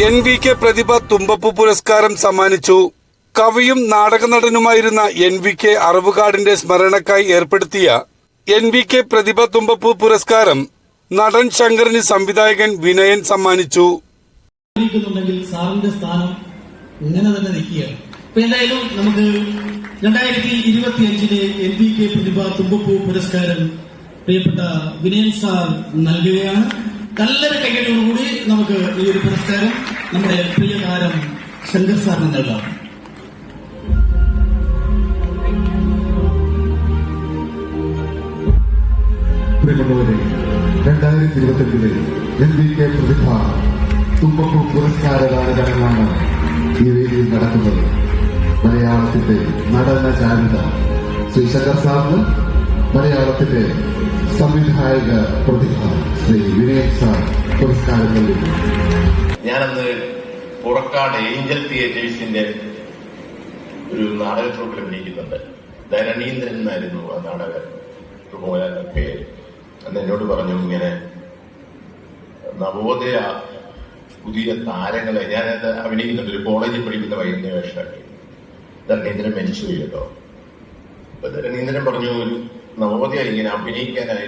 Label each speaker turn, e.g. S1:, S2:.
S1: NVK പ്രതിഭ തുമ്പപ്പൂ പുരസ്കാരം സമ്മാനിച്ചു. കവിയും നാടകനടനുമായിരുന്ന NVK അറവുകാടിന്റെ സ്മരണക്കായി ഏർപ്പെടുത്തിയ NVK പ്രതിഭ തുമ്പപ്പൂ പുരസ്കാരം നടൻ ശങ്കറിന് സംവിധായകൻ വിനയൻ സമ്മാനിച്ചു.
S2: സാറിന്റെ സ്ഥാനം ഇങ്ങനെ തന്നെ നിൽക്കുകയാണ്. എന്തായാലും നമുക്ക് 2025 NVK പ്രതിഭ തുമ്പപ്പൂ പുരസ്കാരം പ്രിയപ്പെട്ട വിനയൻ സാർ നൽകുകയാണ്. നല്ലൊരു കൈയ്യടിയോടുകൂടി നമുക്ക് ഈ ഒരു പുരസ്കാരം നമ്മുടെ പ്രിയ താരം ശങ്കർ സാറിന് നൽകാം.
S3: പ്രിയമുള്ളവരെ, 2025 NVK പ്രതിഭ തുമ്പപ്പൂ പുരസ്കാരദാന ചടങ്ങാണ് ഈ വേദിയിൽ നടക്കുന്നത്. മലയാളത്തിന്റെ നടന ചാരുത ശ്രീ ശങ്കർ സാറിന്, മലയാളത്തിന്റെ സംവിധായക പ്രതിഭ ശ്രീ വിനയൻ സാർ പുരസ്കാരം നൽകുന്നു.
S4: ഞാനന്ന് പുറക്കാട് ഏഞ്ചൽ തിയേറ്റേഴ്സിന്റെ ഒരു നാടക ട്രൂപ്പിൽ അഭിനയിക്കുന്നുണ്ട്. ധരണീന്ദ്രൻ എന്നായിരുന്നു ആ നാടക മോഹൻലാലിന്റെ പേര്. അന്ന് എന്നോട് പറഞ്ഞു, ഇങ്ങനെ നവോദയ പുതിയ താരങ്ങളെ ഞാനത് അഭിനയിക്കുന്നുണ്ട്. ഒരു കോളേജിൽ പഠിക്കുന്ന വൈകുന്നേര വേഷമാക്കി. ധരണീന്ദ്രൻ മരിച്ചുപോയി കേട്ടോ. അപ്പൊ ധരണീന്ദ്രൻ പറഞ്ഞു, ഒരു നവോദയ ഇങ്ങനെ അഭിനയിക്കാനായിട്ട്